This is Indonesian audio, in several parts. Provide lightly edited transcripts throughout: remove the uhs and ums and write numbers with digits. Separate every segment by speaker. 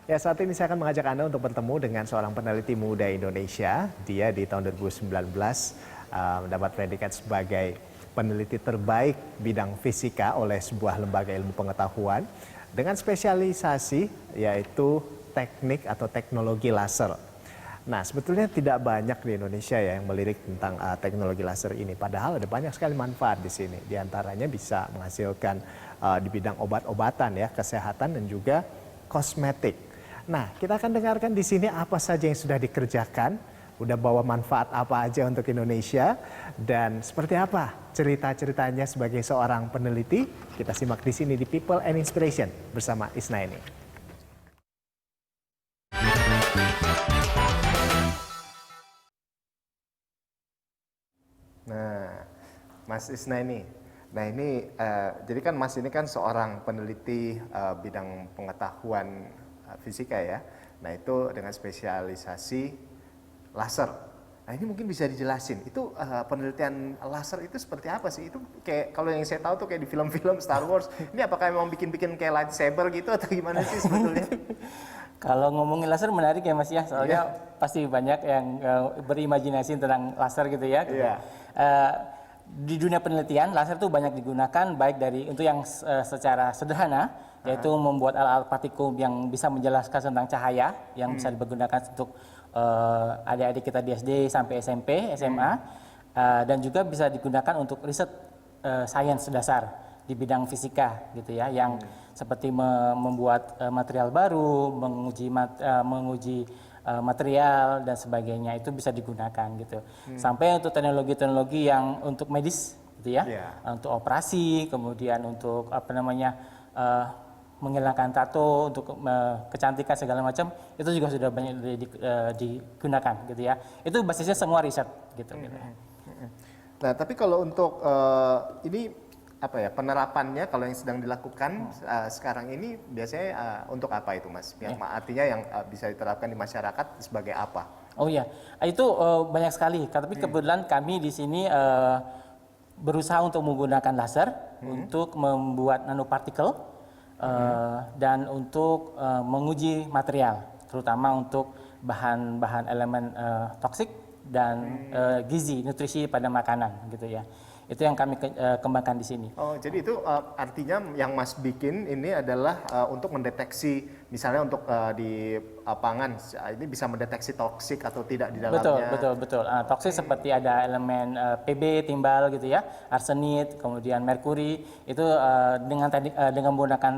Speaker 1: Ya, saat ini saya akan mengajak Anda untuk bertemu dengan seorang peneliti muda Indonesia. Dia di tahun 2019 mendapat predikat sebagai peneliti terbaik bidang fisika oleh sebuah lembaga ilmu pengetahuan dengan spesialisasi yaitu teknik atau teknologi laser. Nah, sebetulnya tidak banyak di Indonesia ya yang melirik tentang teknologi laser ini. Padahal ada banyak sekali manfaat di sini. Di antaranya bisa menghasilkan di bidang obat-obatan ya, kesehatan dan juga kosmetik. Nah, kita akan dengarkan di sini apa saja yang sudah dikerjakan, udah bawa manfaat apa aja untuk Indonesia, dan seperti apa cerita-ceritanya sebagai seorang peneliti. Kita simak di sini di People and Inspiration bersama Isnaini. Nah, Mas Isnaini. Nah ini, jadi kan Mas ini kan seorang peneliti bidang pengetahuan fisika ya. Nah itu dengan spesialisasi laser. Nah ini mungkin bisa dijelasin, itu penelitian laser itu seperti apa sih? Itu kayak kalau yang saya tahu tuh kayak di film-film Star Wars. Ini apakah memang bikin-bikin kayak lightsaber gitu atau gimana sih sebetulnya?
Speaker 2: Kalau ngomongin laser menarik ya Mas ya, soalnya pasti banyak yang berimajinasi tentang laser gitu ya.
Speaker 1: Iya.
Speaker 2: Di dunia penelitian laser itu banyak digunakan baik dari untuk yang secara sederhana yaitu membuat alat-alat partikel yang bisa menjelaskan tentang cahaya yang bisa digunakan untuk adik-adik kita di SD sampai SMP, SMA dan juga bisa digunakan untuk riset sains dasar di bidang fisika gitu ya yang seperti membuat material baru, menguji material dan sebagainya itu bisa digunakan gitu. Sampai untuk teknologi-teknologi yang untuk medis gitu ya. Untuk operasi, kemudian untuk menghilangkan tato, untuk kecantikan segala macam itu juga sudah banyak digunakan gitu ya. Itu basisnya semua riset gitu.
Speaker 1: Nah, tapi kalau untuk ini apa ya penerapannya kalau yang sedang dilakukan sekarang ini biasanya untuk apa itu Mas? Yang artinya yang bisa diterapkan di masyarakat sebagai apa?
Speaker 2: Oh iya, itu banyak sekali. Tapi kebetulan kami di sini berusaha untuk menggunakan laser untuk membuat nanopartikel dan untuk menguji material, terutama untuk bahan-bahan elemen toksik dan gizi, nutrisi pada makanan gitu ya. Itu yang kami kembangkan di sini.
Speaker 1: Oh, jadi itu artinya yang Mas bikin ini adalah untuk mendeteksi, misalnya untuk di pangan, ini bisa mendeteksi toksik atau tidak di dalamnya.
Speaker 2: Betul. Toksik seperti ada elemen Pb, timbal gitu ya, arsenit, kemudian merkuri. Itu dengan menggunakan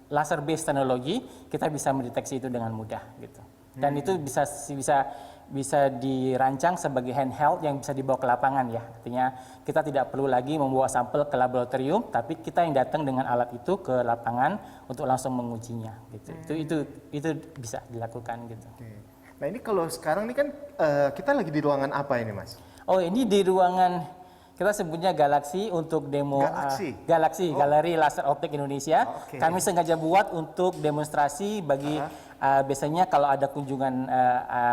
Speaker 2: laser based teknologi kita bisa mendeteksi itu dengan mudah gitu. Dan itu bisa dirancang sebagai handheld yang bisa dibawa ke lapangan ya. Artinya kita tidak perlu lagi membawa sampel ke laboratorium, tapi kita yang datang dengan alat itu ke lapangan untuk langsung mengujinya gitu. Itu bisa dilakukan gitu.
Speaker 1: Nah, ini kalau sekarang ini kan kita lagi di ruangan apa ini, Mas?
Speaker 2: Oh, ini di ruangan kita sebutnya Galaxy untuk demo Galaxy Galeri Laser Optik Indonesia. Kami sengaja buat untuk demonstrasi bagi biasanya kalau ada kunjungan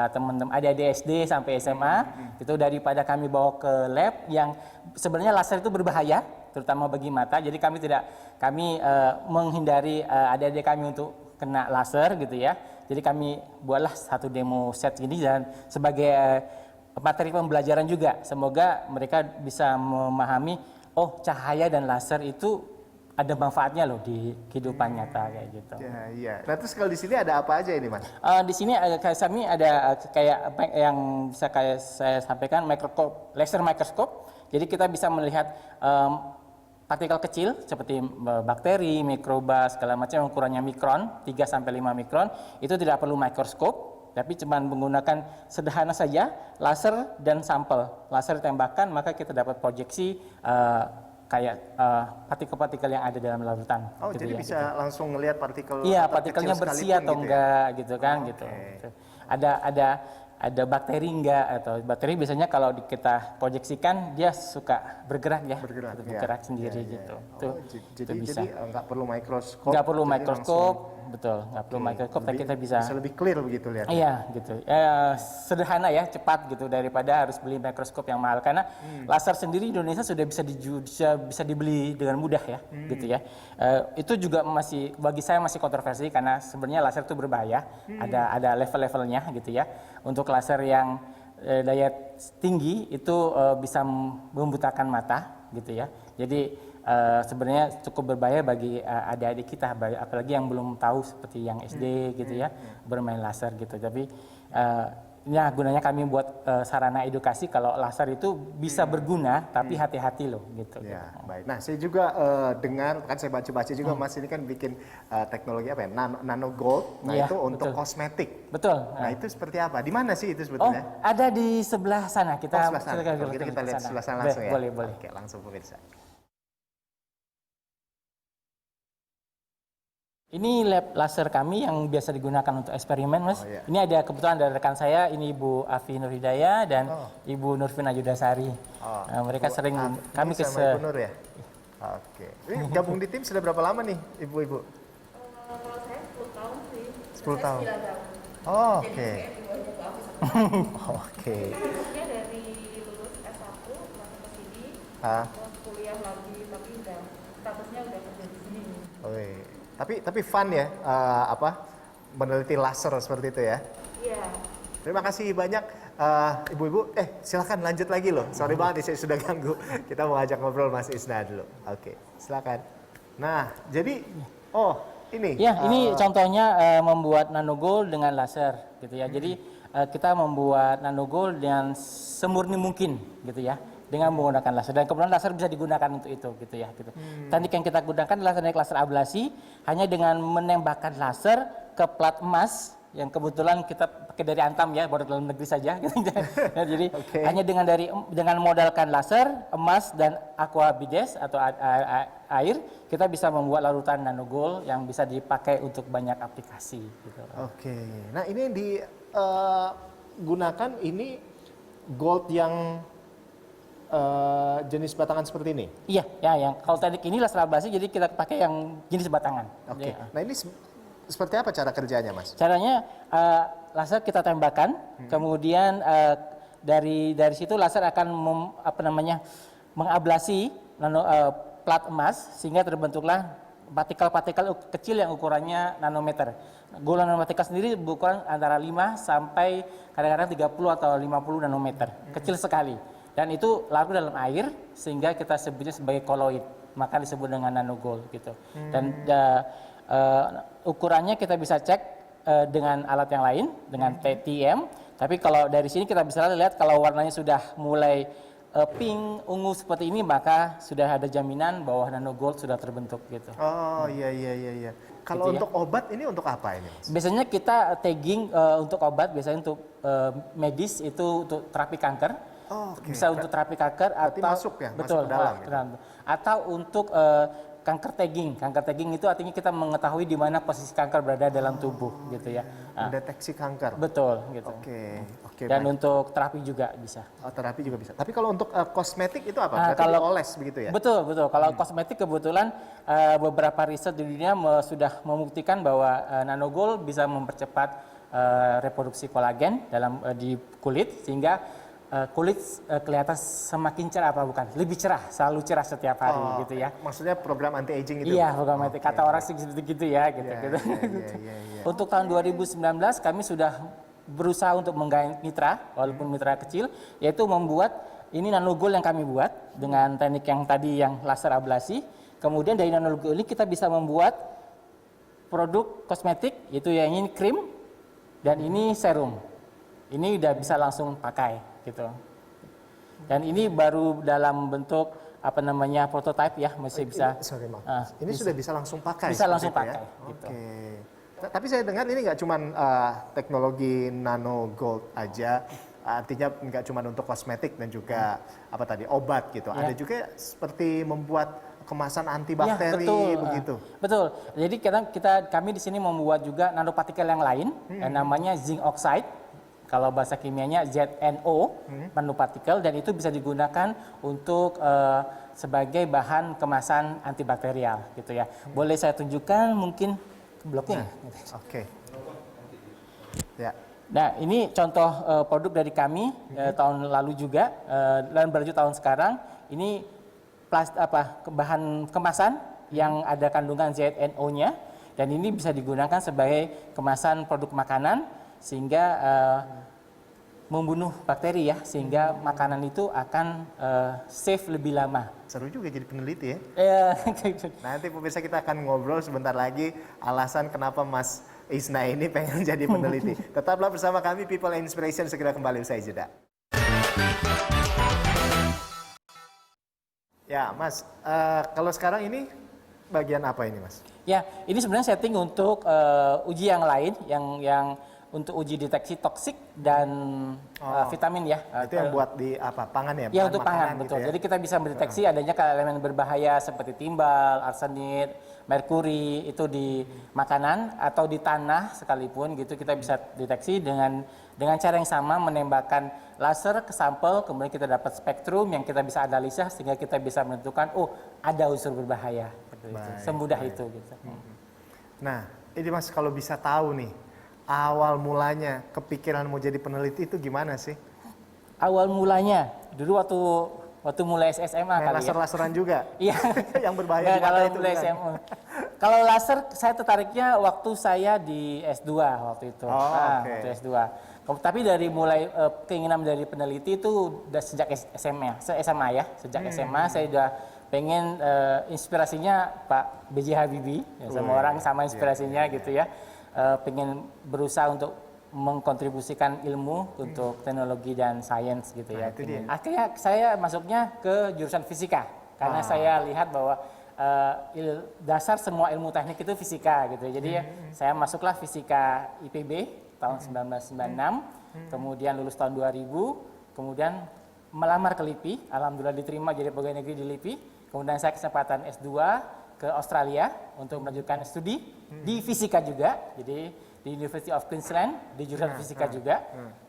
Speaker 2: teman-teman adik-adik SD sampai SMA, itu daripada kami bawa ke lab yang sebenarnya laser itu berbahaya, terutama bagi mata. Jadi kami menghindari adik-adik kami untuk kena laser gitu ya. Jadi kami buatlah satu demo set ini dan sebagai materi pembelajaran juga. Semoga mereka bisa memahami, oh cahaya dan laser itu ada manfaatnya loh di kehidupan nyata kayak gitu.
Speaker 1: Iya. Nah terus kalau di sini ada apa aja ini Mas?
Speaker 2: Di sini kami ada kayak yang bisa kayak saya sampaikan laser microscope. Jadi kita bisa melihat partikel kecil seperti bakteri, mikroba segala macam yang ukurannya mikron 3 sampai 5 mikron itu tidak perlu mikroskop, tapi cuma menggunakan sederhana saja laser dan sampel. Laser ditembakkan maka kita dapat proyeksi kayak partikel-partikel yang ada dalam lautan.
Speaker 1: Oh, gitu jadi ya, bisa gitu. Langsung ngelihat partikel.
Speaker 2: Iya, partikelnya bersih atau gitu enggak ya? Gitu kan gitu. Ada bakteri enggak atau bakteri biasanya kalau kita proyeksikan dia suka bergerak
Speaker 1: bergerak
Speaker 2: sendiri gitu.
Speaker 1: Jadi nggak perlu mikroskop.
Speaker 2: Nggak perlu mikroskop, betul. Nggak perlu mikroskop, tapi kita bisa
Speaker 1: lebih clear begitu lihat.
Speaker 2: Iya, gitu. Sederhana ya, cepat gitu daripada harus beli mikroskop yang mahal. Karena laser sendiri di Indonesia sudah bisa dibeli dengan mudah ya, gitu ya. Itu juga masih bagi saya masih kontroversi karena sebenarnya laser itu berbahaya. Ada level-levelnya gitu ya. Untuk laser yang daya tinggi itu bisa membutakan mata gitu ya. Jadi sebenarnya cukup berbahaya bagi adik-adik kita, apalagi yang belum tahu seperti yang SD gitu ya, bermain laser gitu. Tapi ya gunanya kami buat sarana edukasi kalau laser itu bisa berguna, tapi hati-hati loh gitu.
Speaker 1: Ya, baik. Nah, saya juga dengar, kan saya baca-baca juga Mas ini kan bikin teknologi apa ya, nano gold, nah
Speaker 2: Ya,
Speaker 1: itu untuk
Speaker 2: betul.
Speaker 1: kosmetik.
Speaker 2: Betul.
Speaker 1: Nah, itu seperti apa? Di mana sih itu
Speaker 2: Oh,
Speaker 1: sebetulnya?
Speaker 2: ada di sebelah sana. Kita
Speaker 1: Sebelah sana. Kalau gitu kita lihat sebelah sana langsung ya.
Speaker 2: Boleh.
Speaker 1: Oke, langsung pemirsa.
Speaker 2: Ini lab laser kami yang biasa digunakan untuk eksperimen, Mas.
Speaker 1: Oh, iya.
Speaker 2: Ini ada kebetulan ada rekan saya, ini Ibu Afi Nurhidayah dan Ibu Nurvina Yudasari. Mereka sering kami
Speaker 1: sama Ibu Nur ya? Oke. Ini gabung di tim sudah berapa lama nih, Ibu-ibu?
Speaker 3: Kalau saya 10 tahun sih.
Speaker 1: 10 tahun.
Speaker 3: Saya 9 tahun.
Speaker 1: Oh, oke.
Speaker 3: Jadi saya dibuatnya ke Afis.
Speaker 1: Oke.
Speaker 3: Kita masuknya dari lulus S1 langsung ke sini,
Speaker 1: Ah,
Speaker 3: terus kuliah lagi, tapi udah statusnya udah kerja di sini.
Speaker 1: oke. Tapi fun ya, meneliti laser seperti itu ya.
Speaker 3: Iya.
Speaker 1: Terima kasih banyak ibu-ibu. Silakan lanjut lagi loh. Sorry banget nih, saya sudah ganggu. Kita mau ajak ngobrol Mas Isna dulu. Oke, silakan. Nah, jadi ini.
Speaker 2: Ya, ini contohnya membuat nanogold dengan laser gitu ya. Jadi kita membuat nanogold dengan semurni mungkin gitu ya, dengan menggunakan laser. Dan kemudian laser bisa digunakan untuk itu gitu ya. Gitu. Teknik yang kita gunakan adalah teknik laser ablasi, hanya dengan menembakkan laser ke plat emas yang kebetulan kita pakai dari Antam ya, baru dalam negeri saja. Gitu. Jadi hanya dengan modalkan laser, emas dan aqua bides atau air, kita bisa membuat larutan nanogold yang bisa dipakai untuk banyak aplikasi. Gitu.
Speaker 1: Oke. Nah, ini yang digunakan ini gold yang jenis batangan seperti ini.
Speaker 2: Iya, ya, yang kalau teknik ini laser ablasi, jadi kita pakai yang jenis batangan.
Speaker 1: Oke.
Speaker 2: Ya.
Speaker 1: Nah, ini seperti apa cara kerjanya, Mas?
Speaker 2: Caranya laser kita tembakkan, kemudian dari situ laser akan mengablasi plat emas sehingga terbentuklah partikel-partikel kecil yang ukurannya nanometer. Gold nanopartikel sendiri berukuran antara 5 sampai kadang-kadang 30 atau 50 nanometer, kecil sekali. Dan itu larut dalam air sehingga kita sebutnya sebagai koloid, maka disebut dengan nanogold gitu. Dan ukurannya kita bisa cek dengan alat yang lain, dengan TTM. Tapi kalau dari sini kita bisa lihat kalau warnanya sudah mulai pink, ungu seperti ini, maka sudah ada jaminan bahwa nanogold sudah terbentuk gitu.
Speaker 1: Oh, iya. Kalau
Speaker 2: Gitu ya.
Speaker 1: untuk obat ini untuk apa ini, Mas?
Speaker 2: Biasanya kita tagging untuk obat, biasanya untuk medis itu untuk terapi kanker.
Speaker 1: Oh, oke.
Speaker 2: Bisa untuk terapi kanker
Speaker 1: Berarti
Speaker 2: atau
Speaker 1: masuk ya,
Speaker 2: betul,
Speaker 1: masuk ke dalam
Speaker 2: ke
Speaker 1: ya?
Speaker 2: dalam. Atau untuk kanker tagging. Kanker tagging itu artinya kita mengetahui di mana posisi kanker berada dalam tubuh gitu ya. Nah,
Speaker 1: Mendeteksi kanker.
Speaker 2: betul gitu.
Speaker 1: Oke.
Speaker 2: Dan
Speaker 1: baik.
Speaker 2: untuk terapi juga bisa.
Speaker 1: Oh, terapi juga bisa. Tapi kalau untuk kosmetik itu apa?
Speaker 2: Nah,
Speaker 1: Berarti
Speaker 2: kalau-
Speaker 1: dioles begitu ya?
Speaker 2: Betul. Kalau kosmetik kebetulan beberapa riset di dunia sudah membuktikan bahwa nanogold bisa mempercepat reproduksi kolagen di kulit sehingga kulit kelihatan semakin cerah lebih cerah, selalu cerah setiap hari gitu ya.
Speaker 1: Maksudnya program anti aging itu?
Speaker 2: Iya, program anti. Kata orang sih gitu ya gitu.
Speaker 1: Iya.
Speaker 2: Untuk tahun 2019 kami sudah berusaha untuk menggait mitra, walaupun mitra kecil, yaitu membuat ini nanogold yang kami buat dengan teknik yang tadi yang laser ablasi. Kemudian dari nanogold ini kita bisa membuat produk kosmetik, yaitu yang ini krim dan ini serum. Ini udah bisa langsung pakai gitu. Dan ini baru dalam bentuk prototype ya, masih bisa.
Speaker 1: Sorry, Maaf. Ini sudah bisa langsung pakai?
Speaker 2: Bisa
Speaker 1: seperti
Speaker 2: langsung
Speaker 1: itu ya?
Speaker 2: pakai, gitu.
Speaker 1: Oke. Tapi saya dengar ini nggak cuma teknologi nano gold aja, artinya nggak cuma untuk kosmetik dan juga obat gitu.
Speaker 2: Ya.
Speaker 1: Ada juga seperti membuat kemasan antibakteri begitu.
Speaker 2: Betul. Jadi kami di sini membuat juga nanopartikel yang lain, yang namanya zinc oxide. Kalau bahasa kimianya ZNO, nanopartikel, dan itu bisa digunakan untuk sebagai bahan kemasan antibakterial gitu ya. Boleh saya tunjukkan mungkin blocking.
Speaker 1: Oke. Ya.
Speaker 2: Nah, ini contoh produk dari kami tahun lalu juga dan berlanjut tahun sekarang. Ini bahan kemasan yang ada kandungan ZNO-nya dan ini bisa digunakan sebagai kemasan produk makanan sehingga membunuh bakteri ya, sehingga makanan itu akan safe lebih lama.
Speaker 1: Seru juga jadi peneliti ya.
Speaker 2: Gitu.
Speaker 1: Nanti pemirsa kita akan ngobrol sebentar lagi alasan kenapa Mas Isna ini pengen jadi peneliti. Tetaplah bersama kami People and Inspiration, segera kembali usai jeda. Ya Mas, kalau sekarang ini bagian apa ini Mas?
Speaker 2: Ya, ini sebenarnya setting untuk uji yang lain, yang untuk uji deteksi toksik dan vitamin ya.
Speaker 1: Itu yang buat di apa? Pangan ya?
Speaker 2: Ya, untuk pangan,
Speaker 1: gitu
Speaker 2: betul.
Speaker 1: Ya?
Speaker 2: Jadi kita bisa mendeteksi adanya elemen berbahaya seperti timbal, arsenit, merkuri itu di makanan atau di tanah sekalipun gitu, kita bisa deteksi dengan cara yang sama, menembakkan laser ke sampel, kemudian kita dapat spektrum yang kita bisa analisa sehingga kita bisa menentukan ada unsur berbahaya. Gitu. Semudah itu gitu.
Speaker 1: Nah, ini Mas kalau bisa tahu nih, awal mulanya kepikiran mau jadi peneliti itu gimana sih?
Speaker 2: Awal mulanya, dulu waktu mulai SMA kali
Speaker 1: laser-laseran juga?
Speaker 2: Iya.
Speaker 1: Yang berbahaya di mata itu
Speaker 2: mulai
Speaker 1: kan?
Speaker 2: SMA. Kalau laser saya tertariknya waktu saya di S2 waktu itu. Waktu S2. Tapi dari mulai keinginan menjadi peneliti itu udah sejak SMA ya. Sejak SMA saya udah pengen inspirasinya Pak B.J. Habibie, ya, semua orang sama inspirasinya gitu ya. Pengen berusaha untuk mengkontribusikan ilmu untuk teknologi dan sains gitu ya. Akhirnya saya masuknya ke jurusan fisika karena saya lihat bahwa dasar semua ilmu teknik itu fisika gitu. Jadi saya masuklah fisika IPB tahun 1996, kemudian lulus tahun 2000, kemudian melamar ke LIPI, alhamdulillah diterima jadi pegawai negeri di LIPI. Kemudian saya kesempatan S2 ke Australia untuk melanjutkan studi di fisika juga, jadi di University of Queensland di jurusan fisika juga,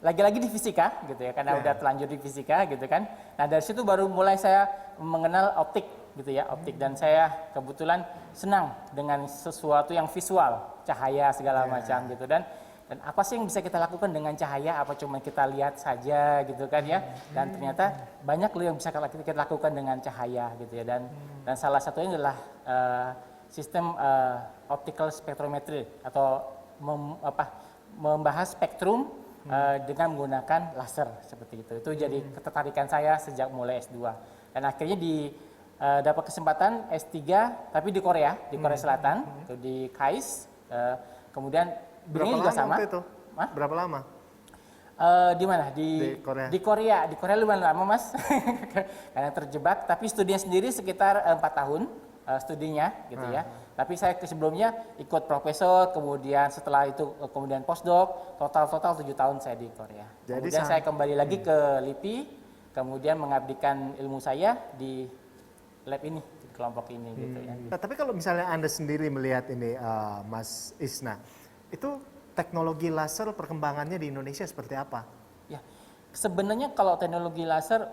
Speaker 2: lagi-lagi di fisika gitu ya, karena udah telanjur di fisika gitu kan. Nah dari situ baru mulai saya mengenal optik gitu ya, optik, dan saya kebetulan senang dengan sesuatu yang visual, cahaya segala macam gitu, dan apa sih yang bisa kita lakukan dengan cahaya, apa cuma kita lihat saja gitu kan ya, dan ternyata banyak loh yang bisa kita lakukan dengan cahaya gitu ya, dan salah satunya adalah sistem optical spectrometry atau membahas spektrum dengan menggunakan laser seperti itu. Itu jadi ketertarikan saya sejak mulai S2, dan akhirnya dapat kesempatan S3 tapi di Korea Selatan, di KAIS, kemudian bidangnya juga sama.
Speaker 1: Itu? Berapa lama?
Speaker 2: Di mana? Di Korea. Di Korea lumayan lama Mas, karena terjebak. Tapi studinya sendiri sekitar 4 tahun studinya, gitu ya. Tapi saya sebelumnya ikut profesor, kemudian setelah itu kemudian postdoc, total 7 tahun saya di Korea. Jadi kemudian saya kembali lagi ke LIPI, kemudian mengabdikan ilmu saya di lab ini, di kelompok ini, gitu ya.
Speaker 1: Nah, tapi kalau misalnya Anda sendiri melihat ini, Mas Isna, itu teknologi laser perkembangannya di Indonesia seperti apa?
Speaker 2: Ya, sebenarnya kalau teknologi laser,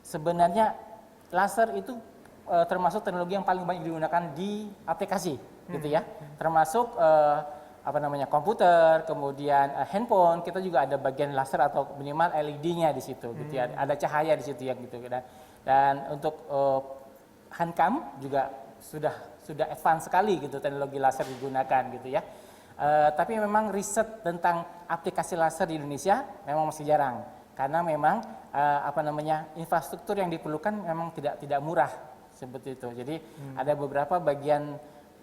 Speaker 2: sebenarnya laser itu termasuk teknologi yang paling banyak digunakan di aplikasi, gitu ya. Termasuk komputer, kemudian handphone, kita juga ada bagian laser atau minimal LED-nya di situ, gitu ya. Ada cahaya di situ ya, gitu. Dan untuk handcam juga sudah advance sekali gitu teknologi laser digunakan, gitu ya. Tapi memang riset tentang aplikasi laser di Indonesia memang masih jarang, karena memang infrastruktur yang diperlukan memang tidak murah seperti itu. Jadi ada beberapa bagian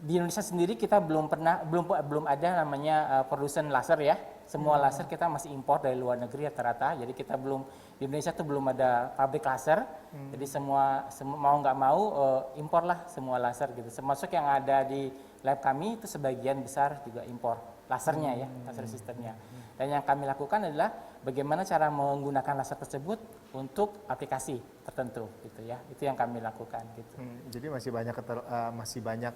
Speaker 2: di Indonesia sendiri kita belum ada namanya produsen laser ya. Semua laser kita masih impor dari luar negeri rata-rata. Jadi kita di Indonesia tuh belum ada pabrik laser. Jadi semua mau nggak mau imporlah semua laser gitu. Termasuk yang ada di lab kami itu sebagian besar juga impor lasernya ya, laser sistemnya. Dan yang kami lakukan adalah bagaimana cara menggunakan laser tersebut untuk aplikasi tertentu gitu ya. Itu yang kami lakukan gitu.
Speaker 1: Jadi masih banyak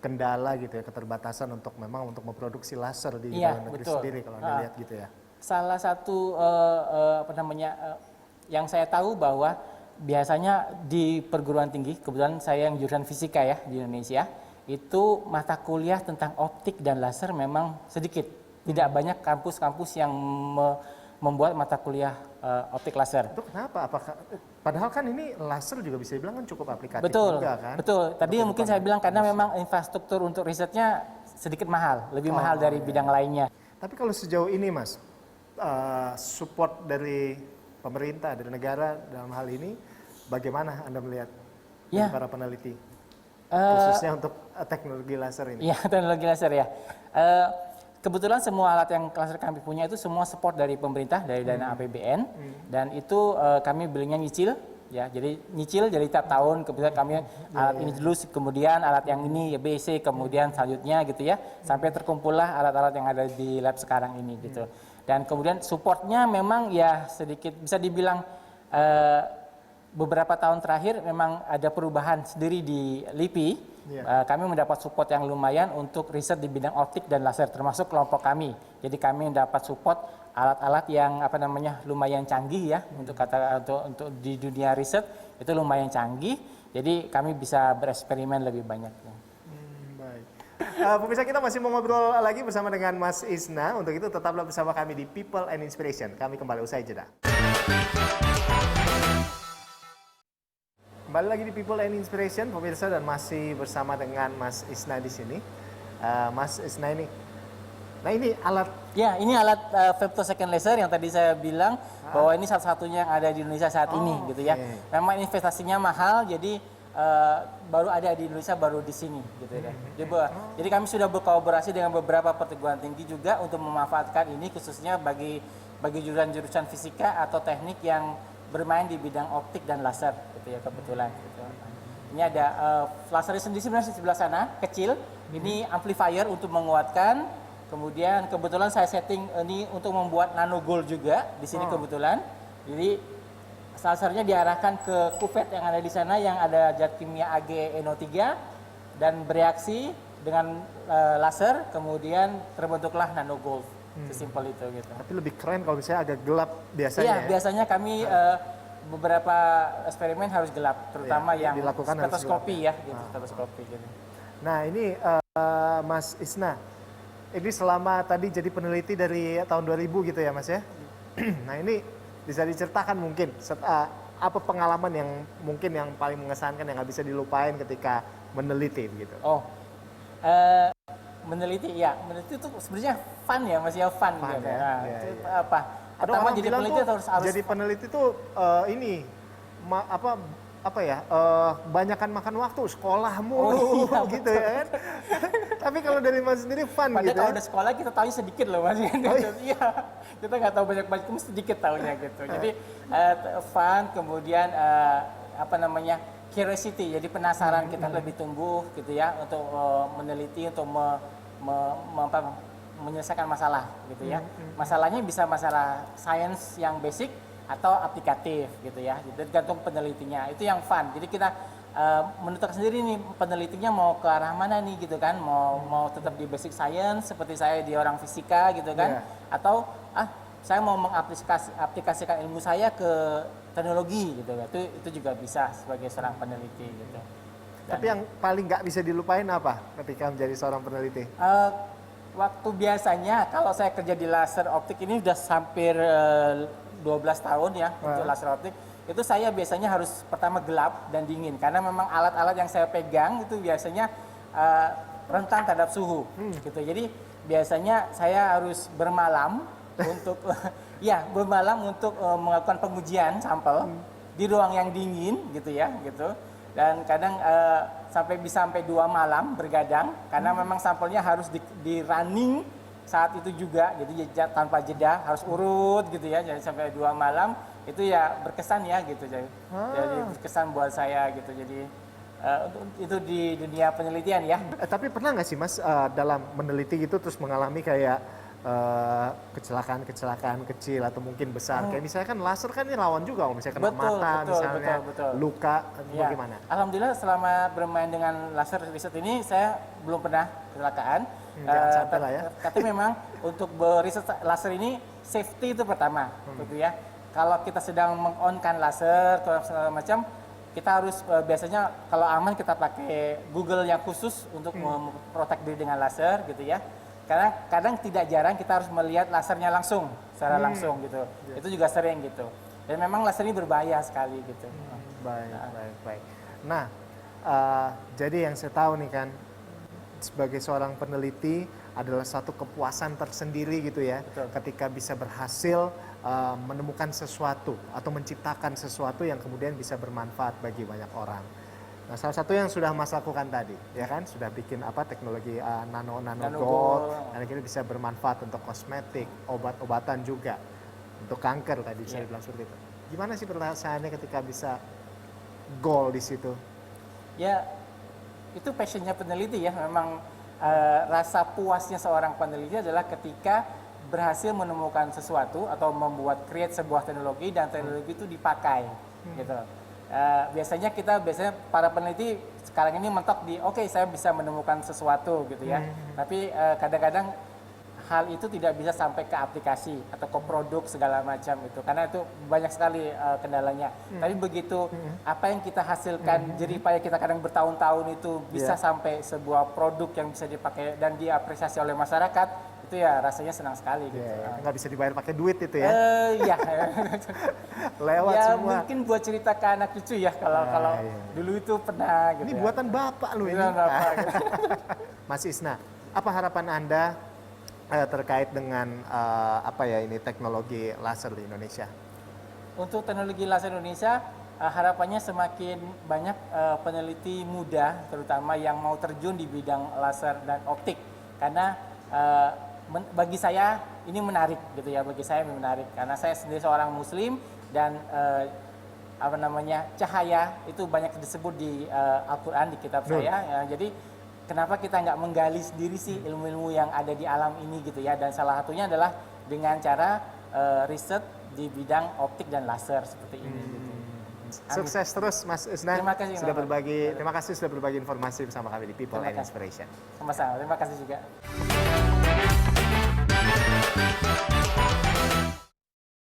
Speaker 1: kendala gitu ya, keterbatasan untuk memproduksi laser di dalam negeri sendiri kalau Anda lihat gitu ya.
Speaker 2: Salah satu yang saya tahu bahwa biasanya di perguruan tinggi, kebetulan saya yang jurusan fisika ya di Indonesia, itu mata kuliah tentang optik dan laser memang sedikit. Tidak banyak kampus-kampus yang membuat mata kuliah optik laser.
Speaker 1: Itu kenapa? Apakah padahal kan ini laser juga bisa dibilang kan cukup aplikatif
Speaker 2: Betul,
Speaker 1: juga kan?
Speaker 2: betul. Tadi mungkin saya bilang karena memang infrastruktur untuk risetnya sedikit mahal, lebih mahal dari bidang lainnya.
Speaker 1: Tapi kalau sejauh ini Mas, support dari pemerintah, dari negara dalam hal ini, bagaimana Anda melihat dari para peneliti? Khususnya untuk teknologi laser ini.
Speaker 2: Iya, teknologi laser ya. Kebetulan semua alat yang laser kami punya itu semua support dari pemerintah, dari dana APBN, dan itu kami belinya nyicil, ya. Jadi nyicil, jadi tiap tahun kemudian kami alat ini dulu, kemudian alat yang ini ya B, C, kemudian selanjutnya gitu ya, sampai terkumpullah alat-alat yang ada di lab sekarang ini gitu. Dan kemudian supportnya memang ya sedikit bisa dibilang beberapa tahun terakhir memang ada perubahan sendiri di LIPI. Kami mendapat support yang lumayan untuk riset di bidang optik dan laser, termasuk kelompok kami. Jadi kami mendapat support alat-alat yang lumayan canggih ya untuk di dunia riset itu lumayan canggih. Jadi kami bisa bereksperimen lebih banyak.
Speaker 1: Baik. Pemirsa, kita masih mau ngobrol lagi bersama dengan Mas Isna. Untuk itu tetaplah bersama kami di People and Inspiration. Kami kembali usai jeda. Kembali lagi di People and Inspiration, pemirsa, dan masih bersama dengan Mas Isna di sini. Mas Isna ini, nah ini alat.
Speaker 2: Ya, ini alat femtosecond laser yang tadi saya bilang bahwa ini satu-satunya yang ada di Indonesia saat ini, gitu ya. Memang investasinya mahal, jadi baru ada di Indonesia, baru di sini, gitu ya. Jadi kami sudah berkolaborasi dengan beberapa perguruan tinggi juga untuk memanfaatkan ini khususnya bagi jurusan-jurusan fisika atau teknik yang bermain di bidang optik dan laser, gitu ya kebetulan. Gitu. Ini ada laser sendiri sebenarnya di sebelah sana, kecil. Ini amplifier untuk menguatkan. Kemudian kebetulan saya setting ini untuk membuat nano gold juga di sini kebetulan. Jadi lasernya diarahkan ke kuvet yang ada di sana yang ada zat kimia AgNO3 dan bereaksi dengan laser, kemudian terbentuklah nano gold. Sesimpel itu gitu.
Speaker 1: Tapi lebih keren kalau misalnya agak gelap biasanya.
Speaker 2: Iya, biasanya kami beberapa eksperimen harus gelap, terutama yang stetoskopi ya, gitu, stetoskopi gitu.
Speaker 1: Nah, ini Mas Isna, ini selama tadi jadi peneliti dari tahun 2000 gitu ya Mas ya. Nah, ini bisa diceritakan mungkin apa pengalaman yang mungkin yang paling mengesankan yang nggak bisa dilupain ketika meneliti gitu.
Speaker 2: Meneliti itu sebenarnya fun ya, masih fun gitu.
Speaker 1: Ya?
Speaker 2: Nah,
Speaker 1: ya,
Speaker 2: itu
Speaker 1: ya.
Speaker 2: apa? Pertama jadi peneliti harus
Speaker 1: jadi peneliti tuh ini banyakan makan waktu, sekolah mulu gitu ya kan. Tapi kalau dari Mas sendiri fun
Speaker 2: padahal
Speaker 1: gitu.
Speaker 2: Kalau ada sekolah kita tahu sedikit loh Mas. Iya. Kita nggak tahu banyak-banyak, cuma sedikit tahunya gitu. Jadi fun, kemudian curiosity, jadi penasaran kita lebih tumbuh gitu ya untuk meneliti, untuk menyelesaikan masalah gitu ya. Masalahnya bisa masalah sains yang basic atau aplikatif gitu ya. Jadi tergantung penelitinya. Itu yang fun. Jadi kita menentukan sendiri nih penelitinya mau ke arah mana nih gitu kan. Mau tetap di basic science seperti saya di orang fisika gitu kan. Atau saya mau mengaplikasikan ilmu saya ke teknologi gitu. Itu juga bisa sebagai seorang peneliti gitu.
Speaker 1: Tapi yang paling nggak bisa dilupain apa ketika menjadi seorang peneliti?
Speaker 2: Waktu biasanya kalau saya kerja di laser optik ini udah hampir 12 tahun ya untuk laser optik. Itu saya biasanya harus pertama gelap dan dingin karena memang alat-alat yang saya pegang itu biasanya rentan terhadap suhu gitu. Jadi biasanya saya harus bermalam untuk untuk melakukan pengujian sampel di ruang yang dingin gitu ya gitu. Dan kadang sampai 2 malam bergadang karena memang sampelnya harus di running saat itu juga, jadi tanpa jeda harus urut gitu ya, jadi sampai 2 malam itu ya berkesan ya gitu, jadi berkesan buat saya gitu. Jadi itu di dunia penelitian ya.
Speaker 1: Tapi pernah nggak sih Mas dalam meneliti gitu terus mengalami kayak kecelakaan kecil atau mungkin besar, kayak misalnya kan laser kan ini lawan juga, kalau misalnya kena mata misalnya luka
Speaker 2: ya.
Speaker 1: Bagaimana?
Speaker 2: Alhamdulillah selama bermain dengan laser riset ini saya belum pernah kecelakaan.
Speaker 1: Jangan sampai lah ya.
Speaker 2: Tapi memang untuk beriset laser ini safety itu pertama gitu ya. Kalau kita sedang meng-on-kan laser atau segala macam, kita harus biasanya kalau aman kita pakai Google yang khusus untuk memprotek diri dengan laser gitu ya. Karena kadang tidak jarang kita harus melihat lasernya langsung, secara langsung gitu. Itu juga sering gitu. Dan memang laser ini berbahaya sekali gitu.
Speaker 1: Baik. Nah, jadi yang saya tahu nih kan, sebagai seorang peneliti adalah satu kepuasan tersendiri gitu ya, ketika bisa berhasil menemukan sesuatu atau menciptakan sesuatu yang kemudian bisa bermanfaat bagi banyak orang. Nah, salah satu yang sudah Mas lakukan tadi, ya kan, sudah bikin teknologi nano gold, dan akhirnya bisa bermanfaat untuk kosmetik, obat-obatan juga, untuk kanker tadi saya bilang seperti itu. Gimana sih perasaannya ketika bisa gold di situ?
Speaker 2: Ya, itu passionnya peneliti ya. Memang rasa puasnya seorang peneliti adalah ketika berhasil menemukan sesuatu atau create sebuah teknologi dan teknologi itu dipakai gitu. Biasanya para peneliti sekarang ini mentok di oke, saya bisa menemukan sesuatu gitu ya. Tapi kadang-kadang hal itu tidak bisa sampai ke aplikasi atau ke produk segala macam itu, karena itu banyak sekali kendalanya. Tapi begitu apa yang kita hasilkan jerih payah kita kadang bertahun-tahun itu bisa sampai sebuah produk yang bisa dipakai dan diapresiasi oleh masyarakat, itu ya rasanya senang sekali gitu.
Speaker 1: Nggak bisa dibayar pakai duit itu ya?
Speaker 2: Iya.
Speaker 1: Lewat
Speaker 2: ya,
Speaker 1: semua.
Speaker 2: mungkin buat cerita ke anak cucu ya, kalau dulu itu pernah gitu.
Speaker 1: Ini buatan bapak lu ini.
Speaker 2: Bapak, gitu.
Speaker 1: Mas Isna, apa harapan Anda terkait dengan teknologi laser di Indonesia?
Speaker 2: Untuk teknologi laser Indonesia, harapannya semakin banyak peneliti muda, terutama yang mau terjun di bidang laser dan optik, karena bagi saya ini menarik gitu ya, karena saya sendiri seorang Muslim dan cahaya itu banyak disebut di Al-Quran, di kitab saya. Ya, jadi kenapa kita nggak menggali sendiri sih ilmu-ilmu yang ada di alam ini gitu ya? Dan salah satunya adalah dengan cara riset di bidang optik dan laser seperti ini. Gitu.
Speaker 1: Sukses terus Mas Isna.
Speaker 2: Terima kasih
Speaker 1: sudah berbagi informasi bersama kami di People and Inspiration.
Speaker 2: Sama-sama. Terima kasih juga.